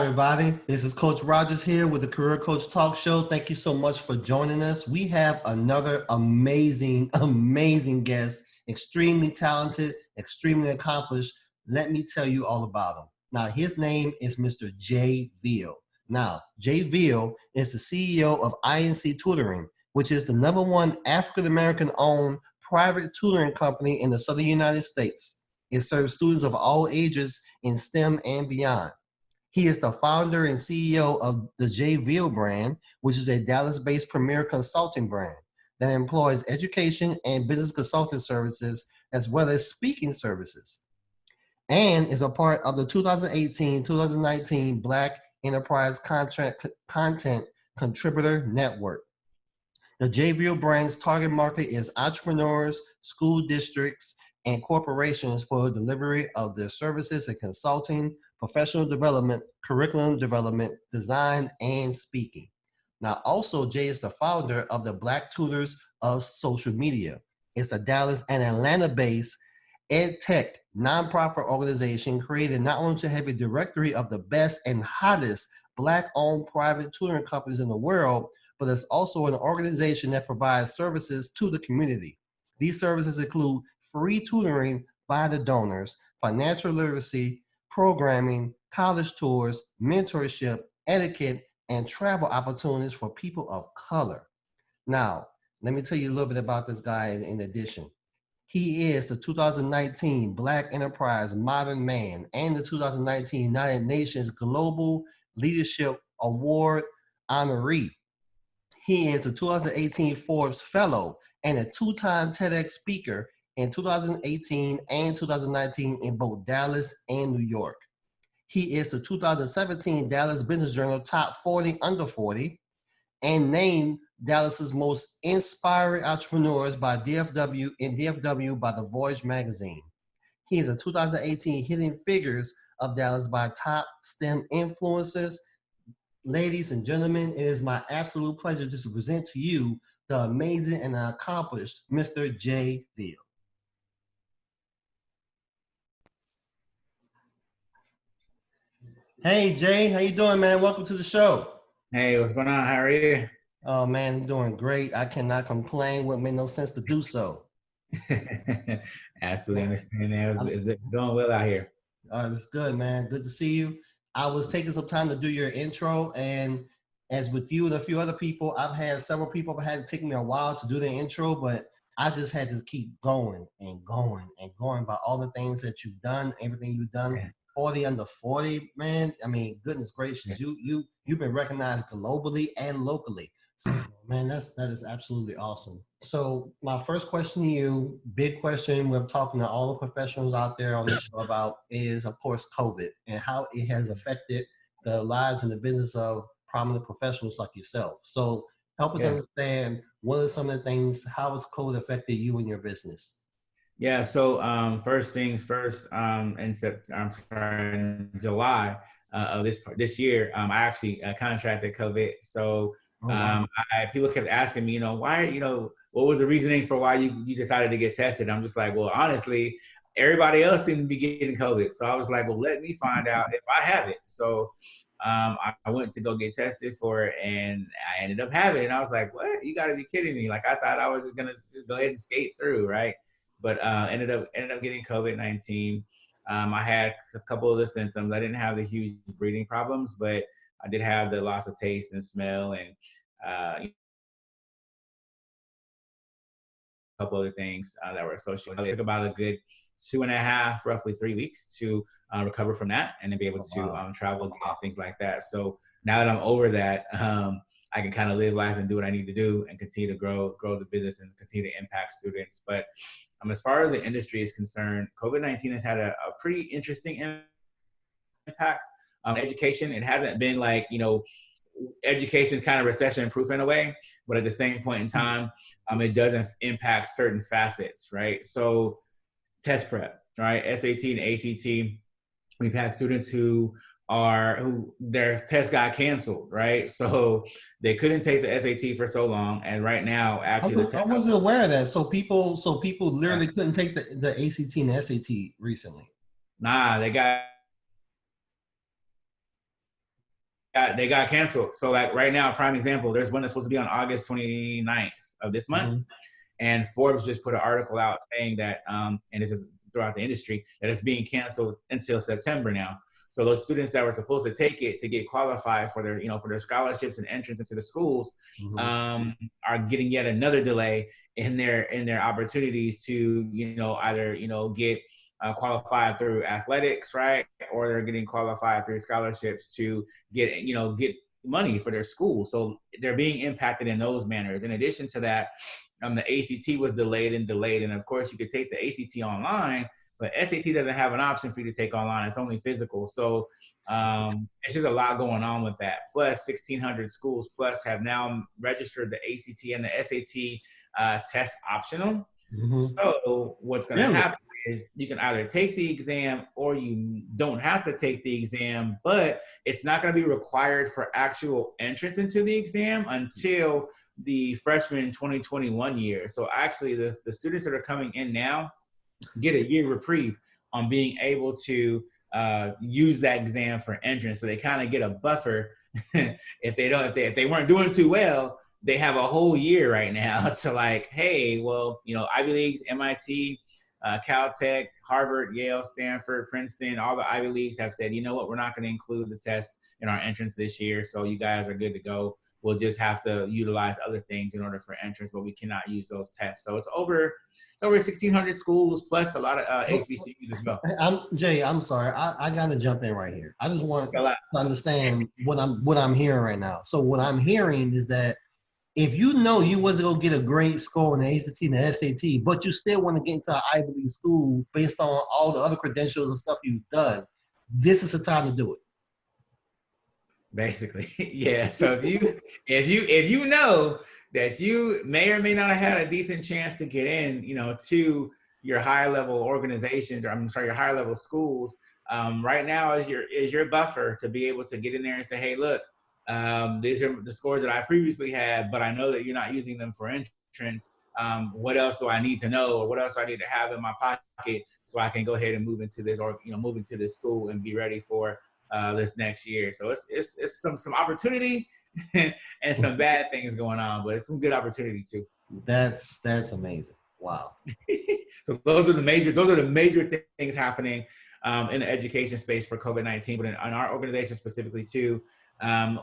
everybody. This is Coach Rogers here with the Career Coach Talk Show. Thank you so much for joining us. We have another amazing guest, extremely talented, extremely accomplished. Let me tell you all about him. Now, his name is Mr. Jay Veal. Now, Jay Veal is the CEO of INC Tutoring, which is the #1 African-American owned private tutoring company in the Southern United States. It serves students of all ages in STEM and beyond. He is the founder and CEO of the Jay Veal brand, which is a Dallas-based premier consulting brand that employs education and business consulting services as well as speaking services, and is a part of the 2018-2019 Black Enterprise Content Contributor Network. The Jay Veal brand's target market is entrepreneurs, school districts, and corporations for delivery of their services in consulting, professional development, curriculum development, design, and speaking. Now, also, Jay is the founder of the Black Tutors of Social Media. It's a Dallas and Atlanta-based ed tech nonprofit organization created not only to have a directory of the best and hottest Black-owned private tutoring companies in the world, but it's also an organization that provides services to the community. These services include free tutoring by the donors, financial literacy, programming, college tours, mentorship, etiquette, and travel opportunities for people of color. Now, let me tell you a little bit about this guy in addition. He is the 2019 Black Enterprise Modern Man and the 2019 United Nations Global Leadership Award honoree. He is a 2018 Forbes Fellow and a 2-time TEDx speaker in 2018 and 2019 in both Dallas and New York. He is the 2017 Dallas Business Journal Top 40 Under 40 and named Dallas's most inspiring entrepreneurs by DFW by The Voyage magazine. He is a 2018 Hidden Figures of Dallas by Top STEM Influencers. Ladies and gentlemen, it is my absolute pleasure just to present to you the amazing and accomplished Mr. Jay Veal. Hey Jay, how you doing, man? Welcome to the show. Hey, what's going on? How are you? Oh man, I'm doing great. I cannot complain. Wouldn't make no sense to do so. Absolutely understand that. It's doing well out here. It's good, man. Good to see you. I was taking some time to do your intro, and as with you and a few other people, I've had several people have had to take me a while to do their intro, but I just had to keep going and going and going by all the things that you've done, everything you've done. Yeah. 40 under 40, man. I mean, goodness gracious, you've been recognized globally and locally. So, man, that is absolutely awesome. So my first question to you, big question we're talking to all the professionals out there on this show about is, of course, COVID and how it has affected the lives and the business of prominent professionals like yourself. So help us understand what are some of the things, how has COVID affected you and your business? Yeah, so first things first, in July of this year, I actually contracted COVID. So people kept asking me, what was the reasoning for why you decided to get tested? I'm just like, well, honestly, everybody else seemed to be getting COVID. So I was like, well, let me find out if I have it. So I went to go get tested for it, and I ended up having it. And I was like, what? You got to be kidding me. Like, I thought I was just going to just go ahead and skate through, right? But ended up getting COVID-19. I had a couple of the symptoms. I didn't have the huge breathing problems, but I did have the loss of taste and smell, and a couple other things that were associated. It took about a good 2.5, roughly 3 weeks to recover from that, and then be able to travel and things like that. So now that I'm over that, I can kind of live life and do what I need to do and continue to grow the business and continue to impact students. But as far as the industry is concerned, COVID-19 has had a pretty interesting impact on education. It hasn't been like, education is kind of recession proof in a way, but at the same point in time, it doesn't impact certain facets, right? So test prep, right? SAT and ACT, we've had students who their test got canceled, right? So they couldn't take the SAT for so long, and right now, actually, I wasn't aware of that. So people literally couldn't take the ACT and the SAT recently. Nah, they got they got canceled. So like right now, prime example, there's one that's supposed to be on August 29th of this month. Mm-hmm. And Forbes just put an article out saying that, and this is throughout the industry, that it's being canceled until September now. So those students that were supposed to take it to get qualified for their, for their scholarships and entrance into the schools, are getting yet another delay in their opportunities to, either, get qualified through athletics, right? Or they're getting qualified through scholarships to get money for their school. So they're being impacted in those manners. In addition to that, the ACT was delayed. And of course you could take the ACT online, but SAT doesn't have an option for you to take online. It's only physical. So it's just a lot going on with that. Plus 1,600 schools plus have now registered the ACT and the SAT test optional. Mm-hmm. So what's going to happen is you can either take the exam or you don't have to take the exam, but it's not going to be required for actual entrance into the exam until the freshman 2021 year. So actually the students that are coming in now get a year reprieve on being able to use that exam for entrance. So they kind of get a buffer. if they weren't doing too well, they have a whole year right now to like, hey, well, Ivy Leagues, MIT, Caltech, Harvard, Yale, Stanford, Princeton, all the Ivy Leagues have said, you know what, we're not going to include the test in our entrance this year. So you guys are good to go. We'll just have to utilize other things in order for entrance, but we cannot use those tests. So it's over 1,600 schools plus a lot of HBCUs as well. Jay, I'm sorry. I got to jump in right here. I just want to understand what I'm hearing right now. So what I'm hearing is that if you know you wasn't going to get a great score in the ACT and the SAT, but you still want to get into an Ivy League school based on all the other credentials and stuff you've done, this is the time to do it. Basically, yeah. So if you know that you may or may not have had a decent chance to get in, to your higher level organizations, or your higher level schools, right now is your buffer to be able to get in there and say, hey, look, these are the scores that I previously had, but I know that you're not using them for entrance. What else do I need to know, or what else do I need to have in my pocket so I can go ahead and move into this, or move into this school and be ready for this next year. So it's some opportunity and some bad things going on, but it's some good opportunity too. That's amazing. Wow. So those are the major things happening in the education space for COVID-19, but in our organization specifically too.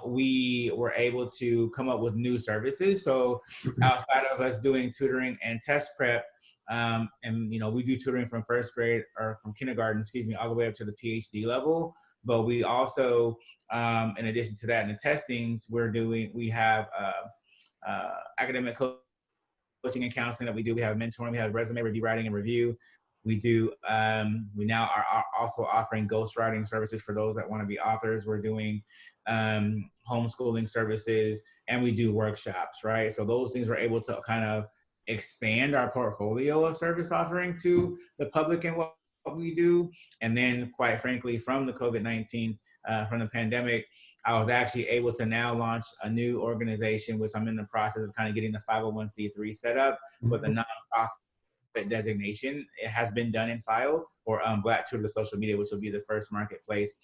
We were able to come up with new services. So outside of us doing tutoring and test prep, and we do tutoring from first grade, or from kindergarten, all the way up to the PhD level. But we also, in addition to that, in the testings, we have academic coaching and counseling that we do. We have mentoring, we have resume review, writing and review. We do, we now are also offering ghostwriting services for those that want to be authors. We're doing homeschooling services, and we do workshops, right? So those things we're able to kind of expand our portfolio of service offering to the public and what we do. And then quite frankly, from the COVID-19, from the pandemic, I was actually able to now launch a new organization, which I'm in the process of kind of getting the 501c3 set up with a nonprofit designation. It has been done and filed for Black Tutor Social Media, which will be the first marketplace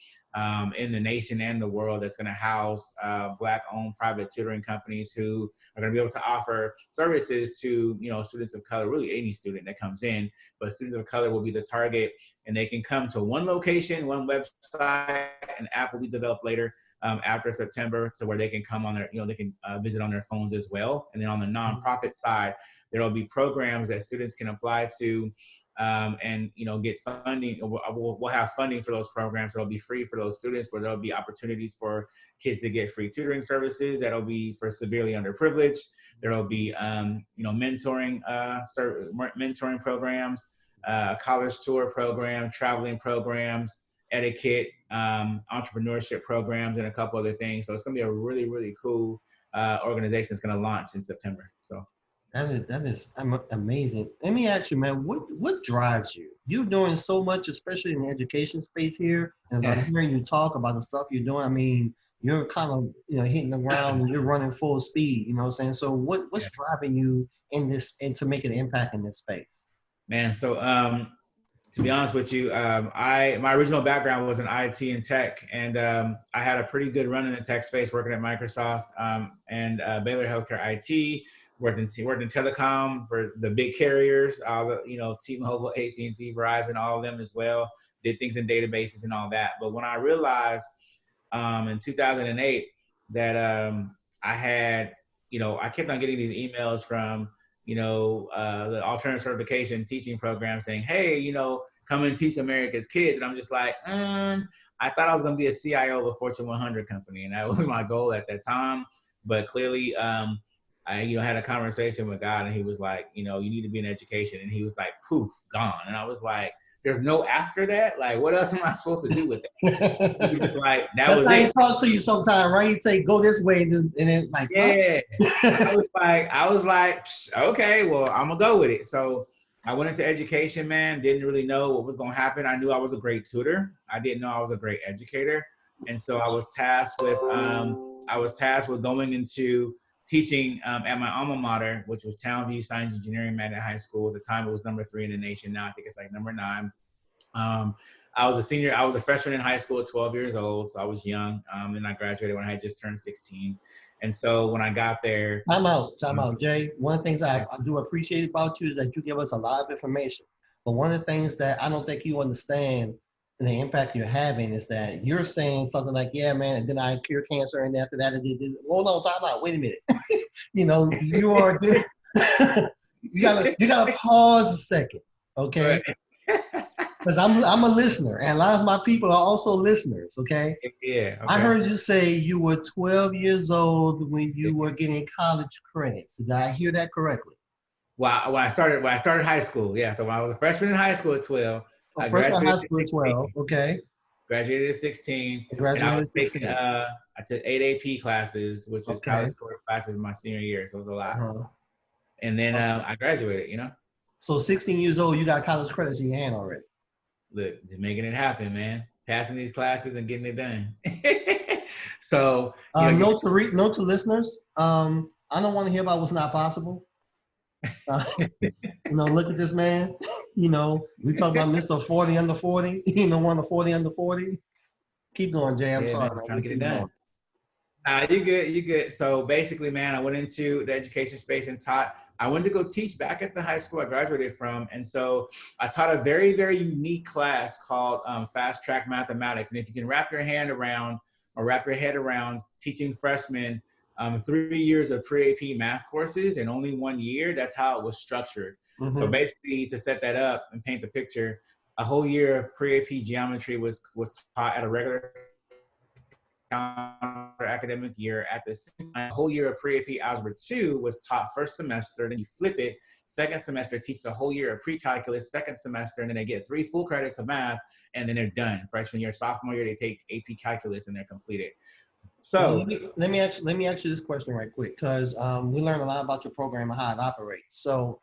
in the nation and the world that's going to house Black-owned private tutoring companies who are going to be able to offer services to students of color, really any student that comes in, but students of color will be the target, and they can come to one location, one website, an app will be developed later after September, to where they can come on their, they can visit on their phones as well. And then on the nonprofit side, there will be programs that students can apply to and get funding. We'll have funding for those programs. It'll be free for those students, but there'll be opportunities for kids to get free tutoring services. That'll be for severely underprivileged. There'll be mentoring programs, college tour program, traveling programs, etiquette, entrepreneurship programs, and a couple other things. So it's going to be a really, really cool organization that's going to launch in September. So that is amazing. Let me ask you, man, what drives you? You're doing so much, especially in the education space here. As I'm hearing you talk about the stuff you're doing, I mean, you're kind of hitting the ground and you're running full speed. You know what I'm saying? So what's driving you in this, and to make an impact in this space? Man, so To be honest with you, my original background was in IT and tech, and I had a pretty good run in the tech space, working at Microsoft and Baylor Healthcare IT. Worked in telecom for the big carriers, all the T-Mobile, AT&T, Verizon, all of them as well. Did things in databases and all that. But when I realized in 2008 that I had, I kept on getting these emails from the alternative certification teaching program saying, hey, come and teach America's kids. And I'm just like, I thought I was going to be a CIO of a Fortune 100 company. And that was my goal at that time. But clearly, I, had a conversation with God, and he was like, you need to be in education. And he was like, poof, gone. And I was like, there's no after that. Like, what else am I supposed to do with that? He was just like, that That's was how it. he talk to you sometimes, right? He say, go this way, and then like, Yeah. huh? I was like, okay, well, I'm gonna go with it. So I went into education, man. Didn't really know what was gonna happen. I knew I was a great tutor. I didn't know I was a great educator, and so I was tasked with going into teaching at my alma mater, which was Townview Science Engineering Magnet High School. At the time, it was number 3 in the nation. Now I think it's like number 9. Um, I was a senior. I was a freshman in high school at 12 years old, so I was young. And I graduated when I had just turned 16. And so when I got there, Time out, Jay. One of the things I do appreciate about you is that you give us a lot of information. But one of the things that I don't think you understand the impact you're having is that you're saying something like, yeah, man, and then I cured cancer, and after that, hold on, time out, wait a minute. You are you gotta pause a second, okay? right. Because I'm a listener, and a lot of my people are also listeners, okay? Yeah. I Okay. heard you say you were 12 years old when you were getting college credits. Did I hear that correctly? Well, when I started high school, yeah. So when I was a freshman in high school at 12, Oh, I freshman high graduated at school at 16. 12. Okay. Graduated at 16, You and I was graduated at taking. 16. I took 8 AP classes, which is Okay. college course classes, my senior year. So it was a lot. Uh-huh. And then Okay. I graduated. So 16 years old, you got college credits in your hand already. Look, just making it happen, man. Passing these classes and getting it done. So you Note to listeners. I don't want to hear about what's not possible. Uh, look at this man. We talk about Mr. 40 under 40. One of 40 under 40. Keep going, Jay. I'm yeah, man, sorry, just man. trying to Just get it keep done. going. You good, you good. So basically, man, I went into the education space and taught. I went to go teach back at the high school I graduated from, and so I taught a very, very unique class called Fast Track Mathematics. And if you can wrap your head around teaching freshmen 3 years of pre-AP math courses in only 1 year, that's how it was structured. So Mm-hmm. basically, to set that up and paint the picture, a whole year of pre-AP geometry was taught at a regular academic year. At the same time, a whole year of pre-AP Algebra 2 was taught first semester. Then you flip it. Second semester, teach a whole year of pre-calculus. Second semester, and then they get 3 full credits of math, and then they're done. Freshman year, sophomore year, they take AP Calculus, and they're completed. Well, So, let me ask you this question right quick, because we learned a lot about your program and how it operates. So,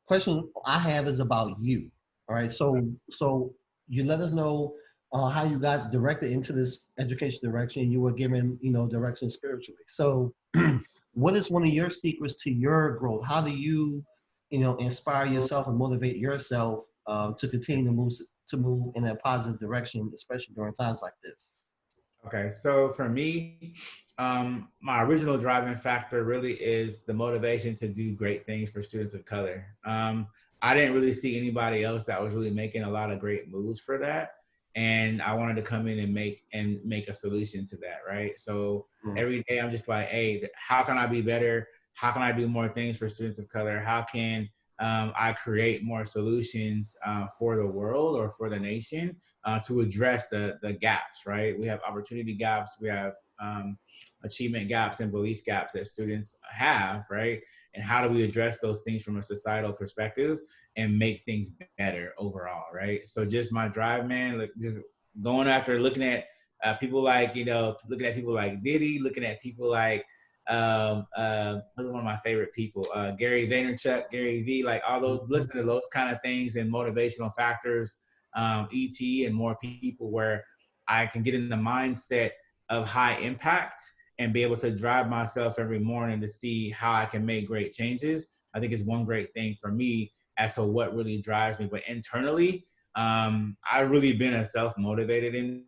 question I have is about you. All right. So you let us know how you got directed into this education direction. You were given, direction spiritually. So, what is one of your secrets to your growth? How do you, inspire yourself and motivate yourself to continue to move in a positive direction, especially during times like this? okay, so for me, my original driving factor really is the motivation to do great things for students of color. I didn't really see anybody else that was really making a lot of great moves for that, and I wanted to come in and make a solution to that, right? So Mm. every day I'm just like, hey, how can I be better? How can I do more things for students of color? How can I create more solutions for the world or for the nation to address the gaps, right? We have opportunity gaps, we have achievement gaps and belief gaps that students have, right? And how do we address those things from a societal perspective and make things better overall, right? So just my drive, man, like just going after looking at people like, looking at people like Diddy, looking at people like one of my favorite people, Gary Vaynerchuk, Gary V, like all those, Mhm. listen to those kind of things and motivational factors, ET and more people where I can get in the mindset of high impact and be able to drive myself every morning to see how I can make great changes. I think it's one great thing for me as to what really drives me. But internally, I've really been a self-motivated individual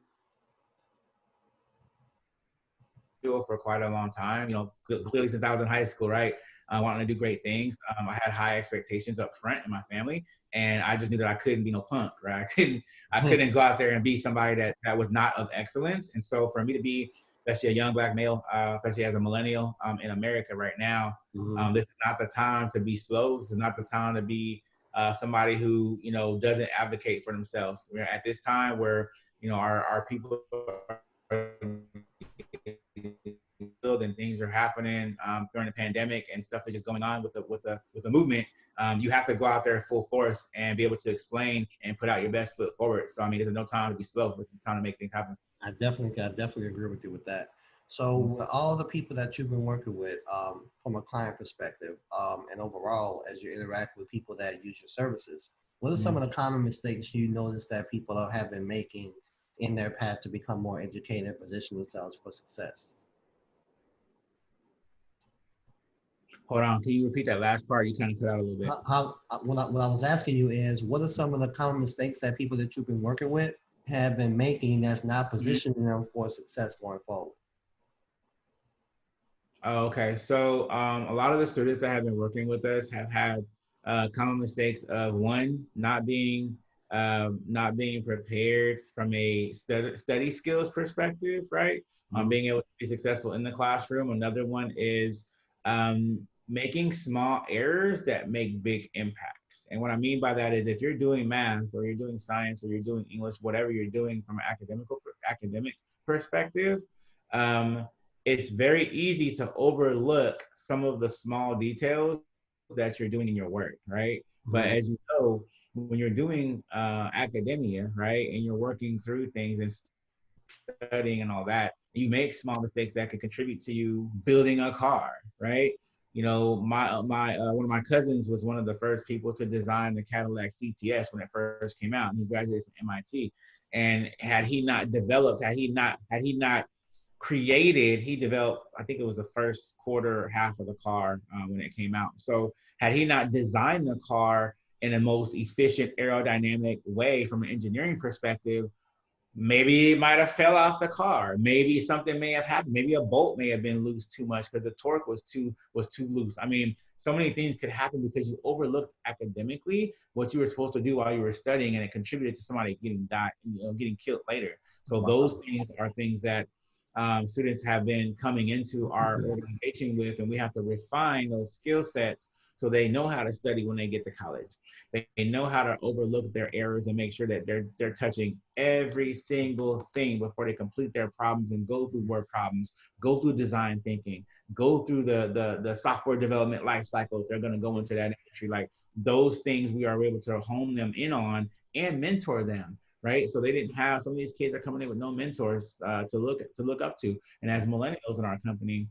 for quite a long time, clearly since I was in high school, right? Wanting to do great things. I had high expectations up front in my family, and I just knew that I couldn't be no punk, right? I couldn't go out there and be somebody that was not of excellence. And so for me to be, especially a young Black male, especially as a millennial in America right now, this is not the time to be slow. This is not the time to be somebody who, doesn't advocate for themselves. We're at this time where, our people are and things are happening during the pandemic and stuff that's just going on with the movement. You have to go out there full force and be able to explain and put out your best foot forward. So I mean, there's no time to be slow. It's the time to make things happen. I definitely agree with you with that. So with all the people that you've been working with, from a client perspective, and overall, as you interact with people that use your services, what are some of the common mistakes you notice that people have been making in their path to become more educated and position themselves for success? Hold on, can you repeat that last part? You kind of cut out a little bit. What I was asking you is, what are some of the common mistakes that people that you've been working with have been making that's not positioning them for success going forward? Oh, okay. So a lot of the students that have been working with us have had common mistakes of one, not being prepared from a study skills perspective, right? Being able to be successful in the classroom. Another one is making small errors that make big impacts. And what I mean by that is if you're doing math or you're doing science or you're doing English, whatever you're doing from an academic perspective, it's very easy to overlook some of the small details that you're doing in your work, right? But as you know, when you're doing academia, right, and you're working through things and studying and all that, you make small mistakes that could contribute to you building a car, right? My one of my cousins was one of the first people to design the Cadillac CTS when it first came out. And he graduated from MIT. And had he not created, he developed, I think it was the first quarter half of the car when it came out. So had he not designed the car in the most efficient aerodynamic way from an engineering perspective, maybe it might have fell off the car. Maybe something may have happened. Maybe a bolt may have been loose too much because the torque was too loose. I mean, so many things could happen because you overlooked academically what you were supposed to do while you were studying, and it contributed to somebody getting killed later. So those things are things that students have been coming into our organization with, and we have to refine those skill sets so they know how to study when they get to college. They know how to overlook their errors and make sure that they're touching every single thing before they complete their problems and go through word problems, go through design thinking, go through the software development life cycle if they're going to go into that industry. Like those things we are able to hone them in on and mentor them. Right, so they didn't have, some of these kids are coming in with no mentors to look up to, and as millennials in our company,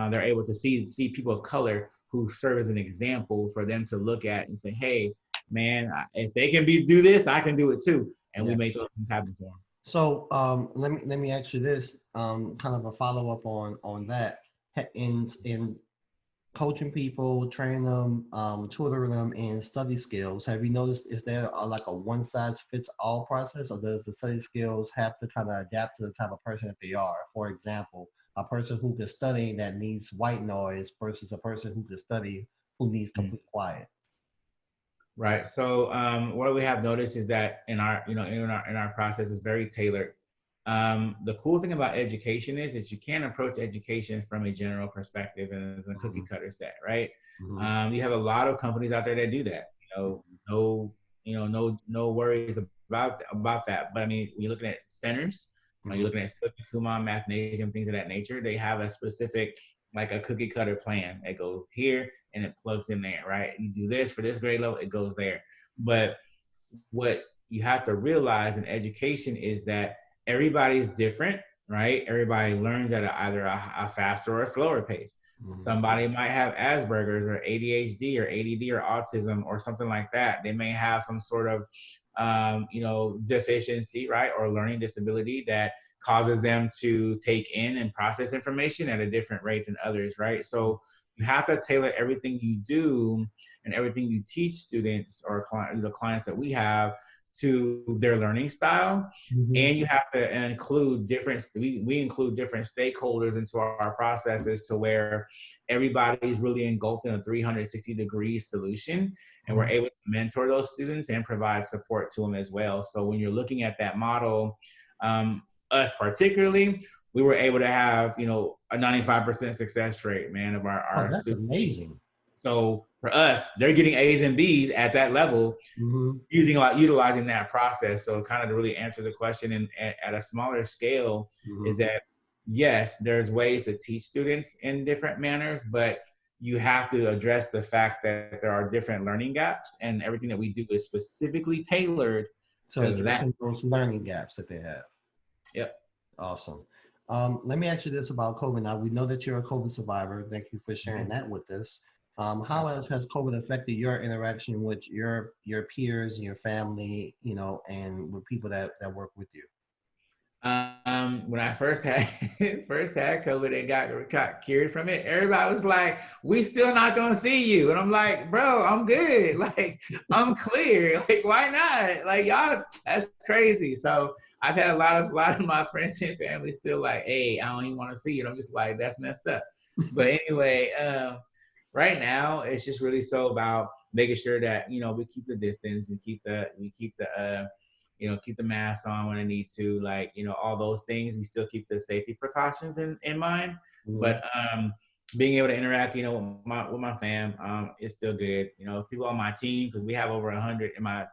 they're able to see people of color who serve as an example for them to look at and say, hey, man, if they can do this, I can do it too, and we make those things happen for them. So let me ask you this, kind of a follow up on that. In coaching people, training them, tutoring them in study skills, have you noticed, is there like a one size fits all process, or does the study skills have to kind of adapt to the type of person that they are? For example, a person who can study that needs white noise versus a person who can study who needs complete quiet. Right. So what we have noticed is that in our process is very tailored. The cool thing about education is that you can't approach education from a general perspective and a cookie cutter set, right? You have a lot of companies out there that do that. No worries about that. But I mean, when you're looking at centers, you're looking at Silk, Kumon, Mathnasium, things of that nature, they have a specific, like a cookie cutter plan. It goes here and it plugs in there, right? You do this for this grade level, it goes there. But what you have to realize in education is that everybody's different, right? Everybody learns at either a faster or a slower pace. Somebody might have Asperger's or ADHD or ADD or autism or something like that. They may have some sort of, deficiency, right? Or learning disability that causes them to take in and process information at a different rate than others, right? So you have to tailor everything you do and everything you teach students or the clients that we have to their learning style. Mm-hmm. And you have to include we include different stakeholders into our processes to where everybody's really engulfed in a 360-degree solution, and we're able to mentor those students and provide support to them as well. So when you're looking at that model, us particularly, we were able to have, you know, a 95% success rate, man, of our That's students. amazing. So for us, they're getting A's and B's at that level, utilizing that process. So kind of to really answer the question, and at a smaller scale, is that yes, there's ways to teach students in different manners, but you have to address the fact that there are different learning gaps, and everything that we do is specifically tailored So to that. addressing those learning gaps that they have. Yep. Awesome. Let me ask you this about COVID. Now, we know that you're a COVID survivor. Thank you for sharing that with us. How has COVID affected your interaction with your peers and your family, you know, and with people that work with you? When I first had COVID and got cured from it, everybody was like, "We still not gonna see you," and I'm like, "Bro, I'm good. Like, I'm clear. Like, why not? Like, y'all, that's crazy." So I've had a lot of my friends and family still like, "Hey, I don't even want to see you." And I'm just like, "That's messed up." But anyway, right now it's just really so about making sure that, you know, we keep the distance, we keep the you know, keep the mask on when I need to, like, you know, all those things. We still keep the safety precautions in mind, but being able to interact, you know, with my fam, is still good. You know, people on my team, because we have over 100 in my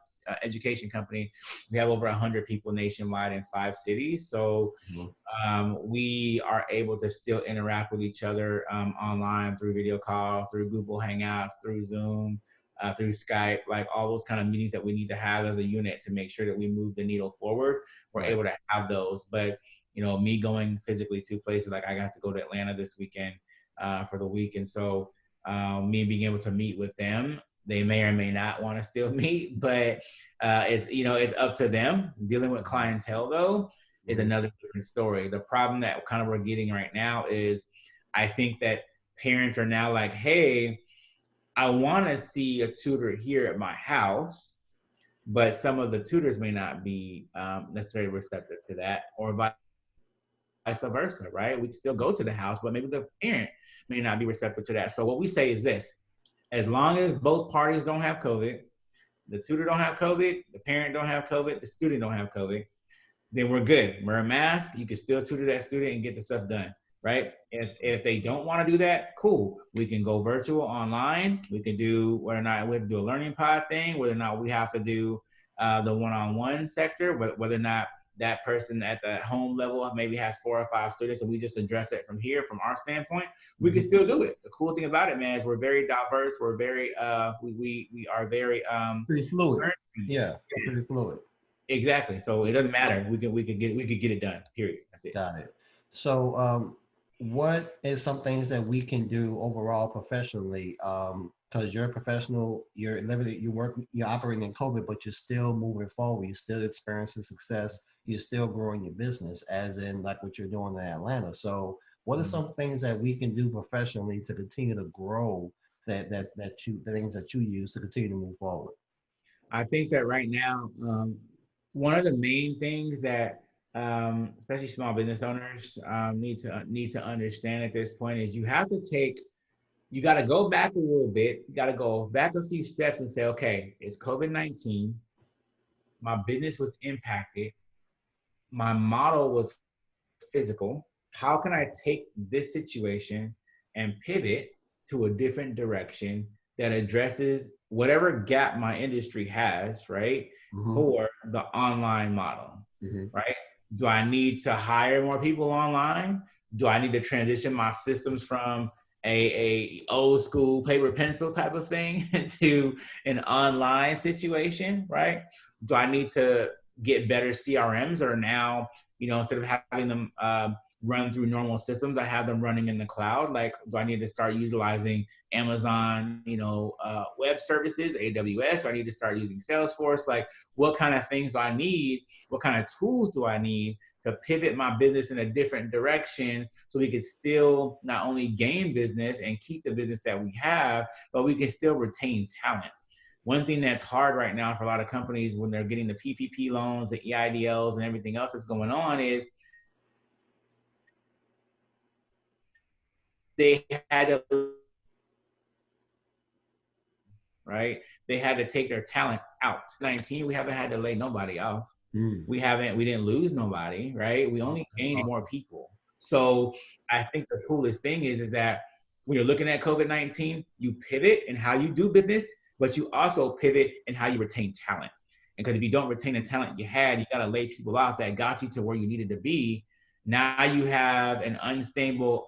education company. We have over 100 people nationwide in 5 cities. So we are able to still interact with each other online through video call, through Google Hangouts, through Zoom, through Skype, like all those kind of meetings that we need to have as a unit to make sure that we move the needle forward. We're able to have those. But, you know, me going physically to places, like I got to go to Atlanta this weekend for the week. And so me being able to meet with them, they may or may not want to still meet, but it's, you know, it's up to them. Dealing with clientele, though, is another different story. The problem that kind of we're getting right now is I think that parents are now like, hey, I want to see a tutor here at my house, but some of the tutors may not be necessarily receptive to that, or vice versa, right? We still go to the house, but maybe the parent may not be receptive to that. So what we say is this: as long as both parties don't have COVID, the tutor don't have COVID, the parent don't have COVID, the student don't have COVID, then we're good. Wear a mask. You can still tutor that student and get the stuff done, right? If they don't want to do that, cool. We can go virtual online. We can do whether or not we have to do a learning pod thing, whether or not we have to do the one-on-one sector, but whether or not that person at the home level maybe has 4 or 5 students and we just address it from here, from our standpoint, we can still do it. The cool thing about it, man, is we're very diverse. We're very, we are very pretty fluid. Yeah, pretty fluid. Exactly. So it doesn't matter. We could get it done. Period. That's it. Got it. So what is some things that we can do overall professionally? Because you're a professional, you're literally you're operating in COVID, but you're still moving forward. You're still experiencing success. You're still growing your business, as in like what you're doing in Atlanta. So what are some things that we can do professionally to continue to grow the things that you use to continue to move forward? I think that right now, one of the main things that especially small business owners need to understand at this point is you got to go back a little bit. You got to go back a few steps and say, okay, it's COVID-19. My business was impacted. My model was physical. How can I take this situation and pivot to a different direction that addresses whatever gap my industry has, right, for the online model, right? Do I need to hire more people online? Do I need to transition my systems from a old school paper pencil type of thing to an online situation, right? Do I need to get better CRMs, or now, you know, instead of having them run through normal systems? I have them running in the cloud. Like, do I need to start utilizing Amazon, web services, AWS? Do I need to start using Salesforce? Like, what kind of things do I need? What kind of tools do I need to pivot my business in a different direction so we can still not only gain business and keep the business that we have, but we can still retain talent? One thing that's hard right now for a lot of companies when they're getting the PPP loans, the EIDLs, and everything else that's going on is they had to, right? They had to take their talent out. 19, we haven't had to lay nobody off. We didn't lose nobody, right? We only gained more people. So I think the coolest thing is that when you're looking at COVID-19, you pivot in how you do business, but you also pivot in how you retain talent. And because if you don't retain the talent you had, you got to lay people off that got you to where you needed to be. Now you have an unstable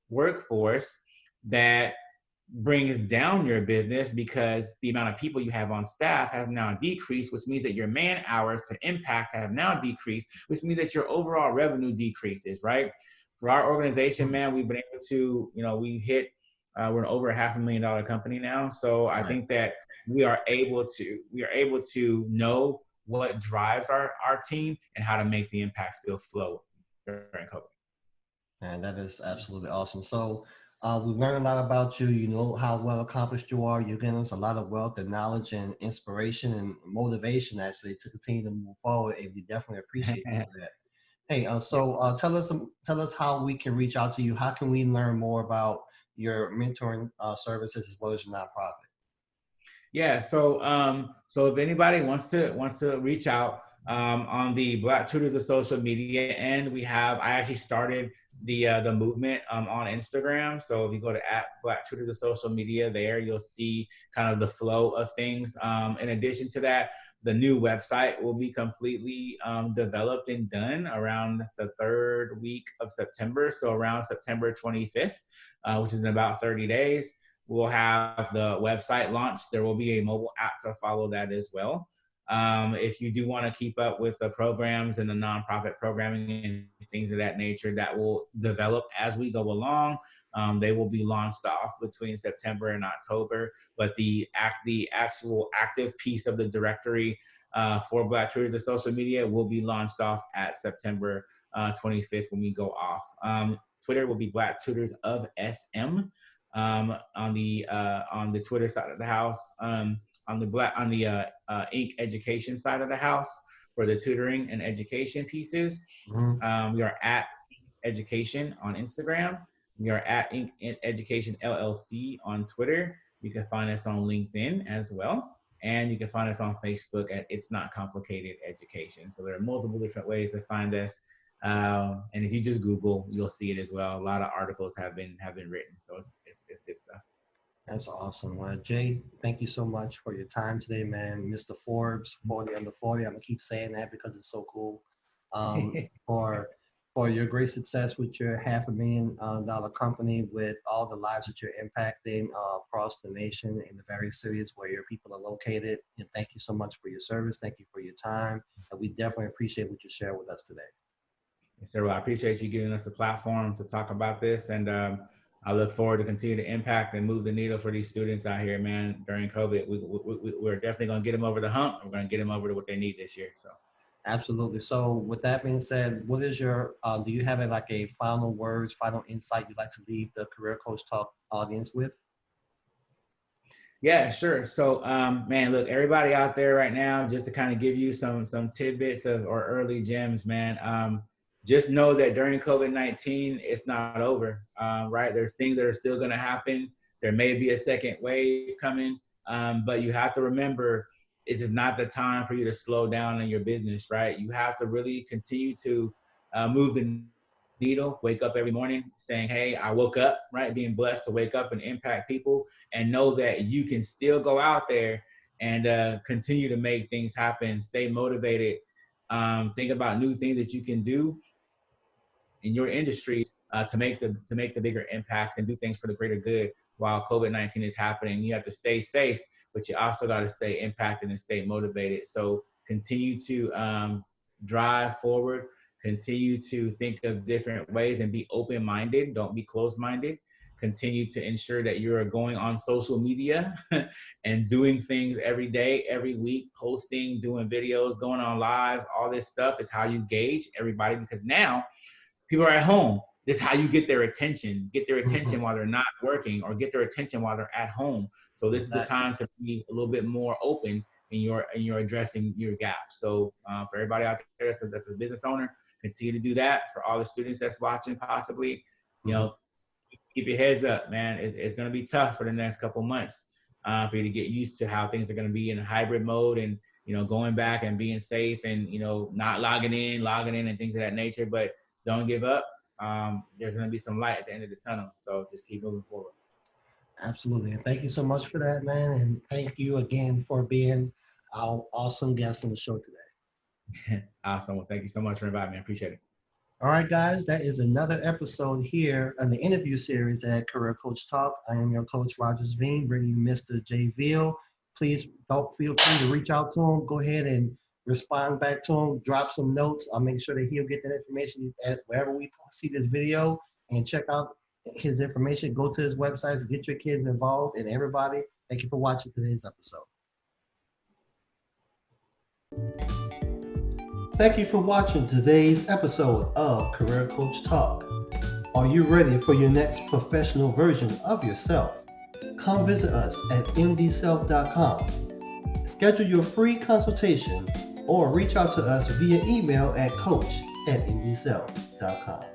workforce that brings down your business because the amount of people you have on staff has now decreased, which means that your man hours to impact have now decreased, which means that your overall revenue decreases, right? For our organization, man, we've been able to, we hit, we're an over $500,000 company now. So I think that we are able to know what drives our team and how to make the impact still flow during COVID. And that is absolutely awesome. So we've learned a lot about you. You know how well accomplished you are. You're giving us a lot of wealth and knowledge and inspiration and motivation actually to continue to move forward. And we definitely appreciate you for that. Hey, tell us how we can reach out to you. How can we learn more about your mentoring services as well as your nonprofit? Yeah. So if anybody wants to reach out on the Black Tutors of Social Media, and I actually started the movement on Instagram. So if you go to @Black Tutors of Social Media, there you'll see kind of the flow of things. In addition to that, the new website will be completely developed and done around the 3rd week of September. So around September 25th, which is in about 30 days. We'll have the website launched. There will be a mobile app to follow that as well. If you do want to keep up with the programs and the nonprofit programming and things of that nature, that will develop as we go along. They will be launched off between September and October, but the actual active piece of the directory for Black Tutors of Social Media will be launched off at September 25th when we go off. Twitter will be Black Tutors of SM. On the Twitter side of the house, on the Inc. education side of the house for the tutoring and education pieces. We are at Education on Instagram. We are at Inc. Education LLC on Twitter. You can find us on LinkedIn as well. And you can find us on Facebook at It's Not Complicated Education. So there are multiple different ways to find us. And if you just Google, you'll see it as well. A lot of articles have been written, so it's good stuff. That's awesome. Jay, thank you so much for your time today, man. Mr. Forbes, 40 under 40. I'm gonna keep saying that because it's so cool. For your great success with your $500,000 company, with all the lives that you're impacting across the nation in the various cities where your people are located. And thank you so much for your service. Thank you for your time. And we definitely appreciate what you shared with us today. Yes, sir. Well, I appreciate you giving us a platform to talk about this, and I look forward to continue to impact and move the needle for these students out here, man. During COVID, we're definitely going to get them over the hump. We're going to get them over to what they need this year. So, absolutely. So, with that being said, what is your? Do you have a final words, final insight you'd like to leave the Career Coach Talk audience with? Yeah, sure. So, man, look, everybody out there right now, just to kind of give you some tidbits or early gems, man. Just know that during COVID-19, it's not over, right? There's things that are still going to happen. There may be a second wave coming, but you have to remember, it is not the time for you to slow down in your business, right? You have to really continue to move the needle, wake up every morning saying, hey, I woke up, right? Being blessed to wake up and impact people, and know that you can still go out there and continue to make things happen. Stay motivated. Think about new things that you can do in your industries to make the bigger impact and do things for the greater good while COVID-19 is happening. You have to stay safe, but you also got to stay impacted and stay motivated. So continue to drive forward, Continue to think of different ways and be open-minded. Don't be closed-minded. Continue to ensure that you're going on social media and doing things every day, every week, posting, doing videos, going on lives. All this stuff is how you gauge everybody, because now people are at home. This is how you get their attention. Get their attention while they're not working, or get their attention while they're at home. So this is the time to be a little bit more open in your addressing your gaps. So for everybody out there that's a business owner, continue to do that. For all the students that's watching, possibly, keep your heads up, man. It's going to be tough for the next couple months for you to get used to how things are going to be in a hybrid mode, and going back and being safe, and not logging in and things of that nature. But don't give up. There's going to be some light at the end of the tunnel. So just keep moving forward. Absolutely. And thank you so much for that, man. And thank you again for being our awesome guest on the show today. Awesome. Well, thank you so much for inviting me. I appreciate it. All right, guys, that is another episode here on the interview series at Career Coach Talk. I am your coach, Rogers Veal, bringing you Mr. J. Veal. Please don't feel free to reach out to him. Go ahead and respond back to him. Drop some notes. I'll make sure that he'll get that information at wherever we see this video, and check out his information. Go to his websites, get your kids involved, and everybody, thank you for watching today's episode. Thank you for watching today's episode of Career Coach Talk. Are you ready for your next professional version of yourself? Come visit us at mdself.com. Schedule your free consultation or reach out to us via email at coach@mdself.com.